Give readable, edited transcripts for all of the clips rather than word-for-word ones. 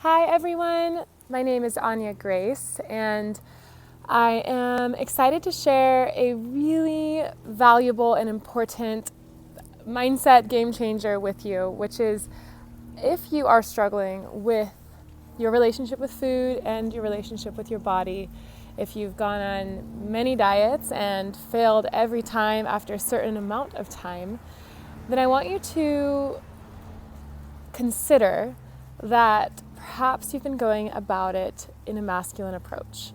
Hi everyone, my name is Anya Grace and I am excited to share a really valuable and important mindset game changer with you, which is if you are struggling with your relationship with food and your relationship with your body, if you've gone on many diets and failed every time after a certain amount of time, then I want you to consider that perhaps you've been going about it in a masculine approach.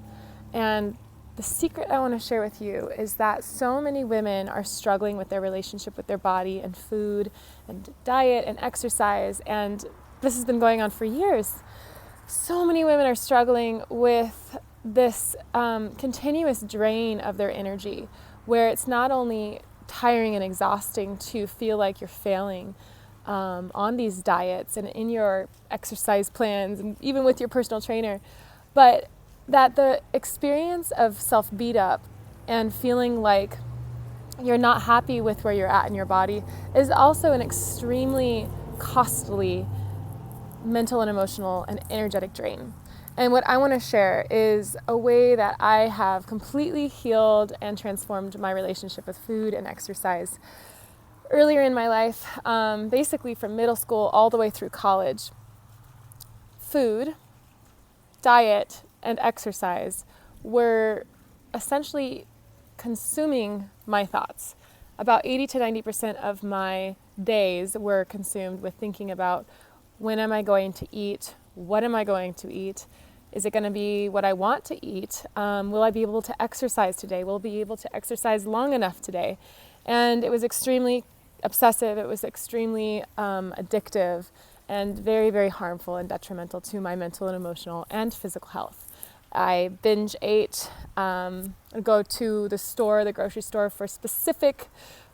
And the secret I want to share with you is that so many women are struggling with their relationship with their body and food and diet and exercise, and this has been going on for years. So many women are struggling with this continuous drain of their energy, where it's not only tiring and exhausting to feel like you're failing on these diets and in your exercise plans and even with your personal trainer, but that the experience of self-beat up and feeling like you're not happy with where you're at in your body is also an extremely costly mental and emotional and energetic drain. And what I want to share is a way that I have completely healed and transformed my relationship with food and exercise. Earlier in my life, basically from middle school all the way through college, food, diet, and exercise were essentially consuming my thoughts. About 80 to 90% of my days were consumed with thinking about when am I going to eat? What am I going to eat? Is it going to be what I want to eat? Will I be able to exercise today? Will I be able to exercise long enough today? And it was extremely obsessive. It was extremely addictive and very, very harmful and detrimental to my mental and emotional and physical health. I binge ate, go to the grocery store for specific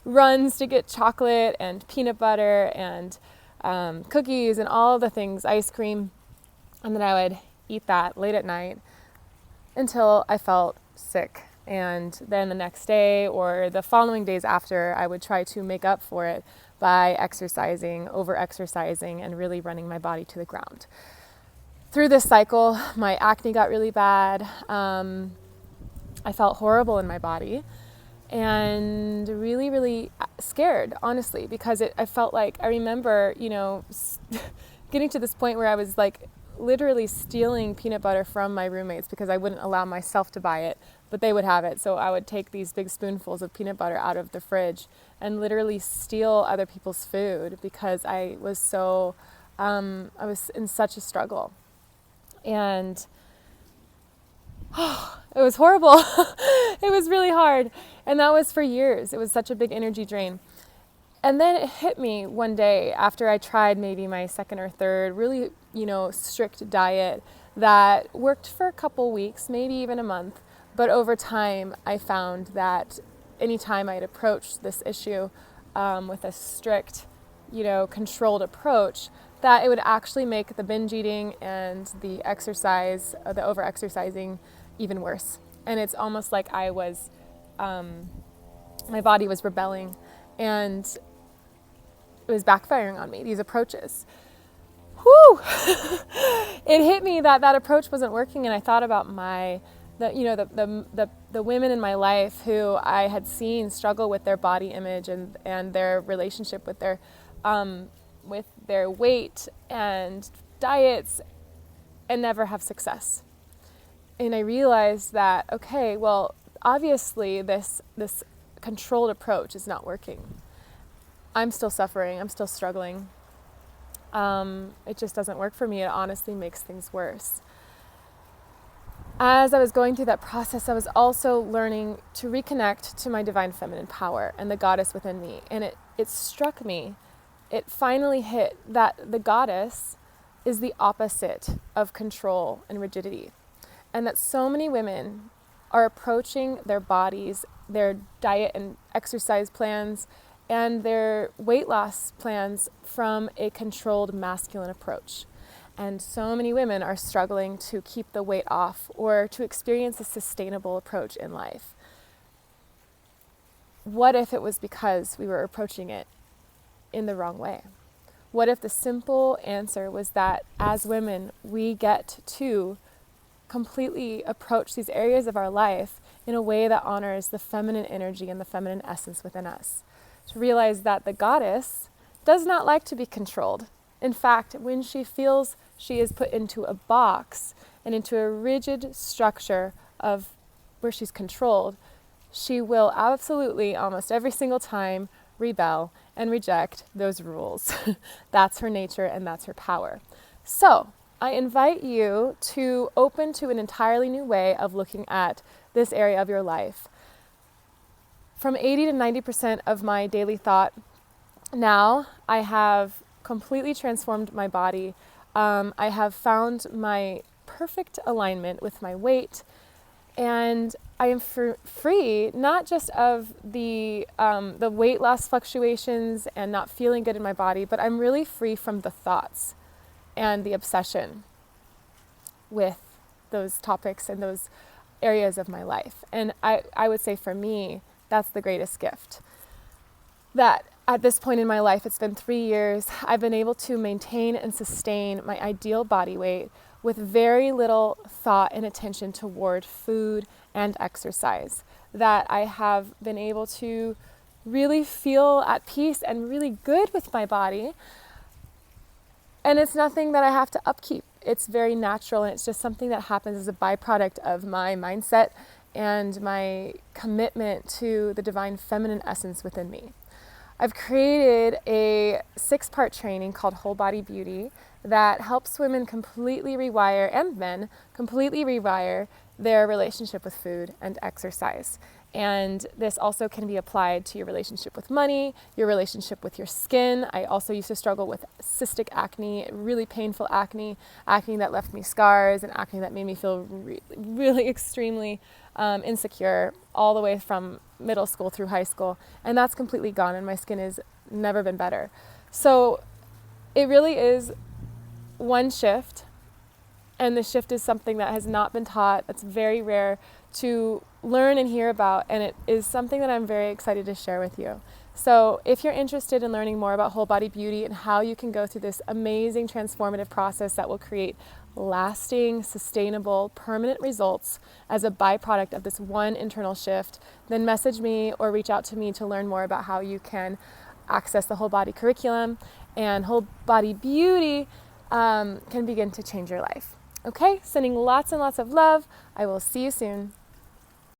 runs to get chocolate and peanut butter and cookies and all the things, ice cream, and then I would eat that late at night until I felt sick. And then the next day or the following days after, I would try to make up for it by exercising, over-exercising, and really running my body to the ground. Through this cycle, my acne got really bad. I felt horrible in my body and really, really scared, honestly, because I felt like, I remember, getting to this point where I was like literally stealing peanut butter from my roommates because I wouldn't allow myself to buy it, but they would have it. So I would take these big spoonfuls of peanut butter out of the fridge and literally steal other people's food because I was I was in such a struggle. And it was horrible. It was really hard. And that was for years. It was such a big energy drain. And then it hit me one day after I tried maybe my second or third really, strict diet that worked for a couple weeks, maybe even a month. But over time, I found that anytime I'd approached this issue with a strict, controlled approach, that it would actually make the binge eating and the exercise, the over-exercising, even worse. And it's almost like I was, my body was rebelling and it was backfiring on me, these approaches. Whew! It hit me that approach wasn't working, and I thought about the women in my life who I had seen struggle with their body image and their relationship with their weight and diets and never have success. And I realized that, okay, well, obviously this controlled approach is not working. I'm still suffering. I'm still struggling. It just doesn't work for me. It honestly makes things worse. As I was going through that process, I was also learning to reconnect to my divine feminine power and the goddess within me. And it struck me, it finally hit that the goddess is the opposite of control and rigidity. And that so many women are approaching their bodies, their diet and exercise plans, and their weight loss plans from a controlled masculine approach. And so many women are struggling to keep the weight off or to experience a sustainable approach in life. What if it was because we were approaching it in the wrong way? What if the simple answer was that as women, we get to completely approach these areas of our life in a way that honors the feminine energy and the feminine essence within us? To realize that the goddess does not like to be controlled. In fact, when she feels she is put into a box and into a rigid structure of where she's controlled, she will absolutely, almost every single time, rebel and reject those rules. That's her nature and that's her power. So I invite you to open to an entirely new way of looking at this area of your life. From 80 to 90% of my daily thought now, I have completely transformed my body. I have found my perfect alignment with my weight, and I am free not just of the weight loss fluctuations and not feeling good in my body, but I'm really free from the thoughts and the obsession with those topics and those areas of my life. And I would say for me, that's the greatest gift. That at this point in my life, it's been 3 years, I've been able to maintain and sustain my ideal body weight with very little thought and attention toward food and exercise. That I have been able to really feel at peace and really good with my body. And it's nothing that I have to upkeep. It's very natural, and it's just something that happens as a byproduct of my mindset and my commitment to the divine feminine essence within me. I've created a 6-part training called Whole Body Beauty that helps women completely rewire, and men completely rewire, their relationship with food and exercise. And this also can be applied to your relationship with money, your relationship with your skin. I also used to struggle with cystic acne, really painful acne that left me scars, and acne that made me feel really extremely insecure all the way from middle school through high school. And that's completely gone, and my skin has never been better. So it really is one shift, and the shift is something that has not been taught. It's very rare to learn and hear about, and it is something that I'm very excited to share with you. So if you're interested in learning more about whole body beauty and how you can go through this amazing transformative process that will create lasting, sustainable, permanent results as a byproduct of this one internal shift, then message me or reach out to me to learn more about how you can access the whole body curriculum, and whole body beauty can begin to change your life. Okay, sending lots and lots of love. I will see you soon.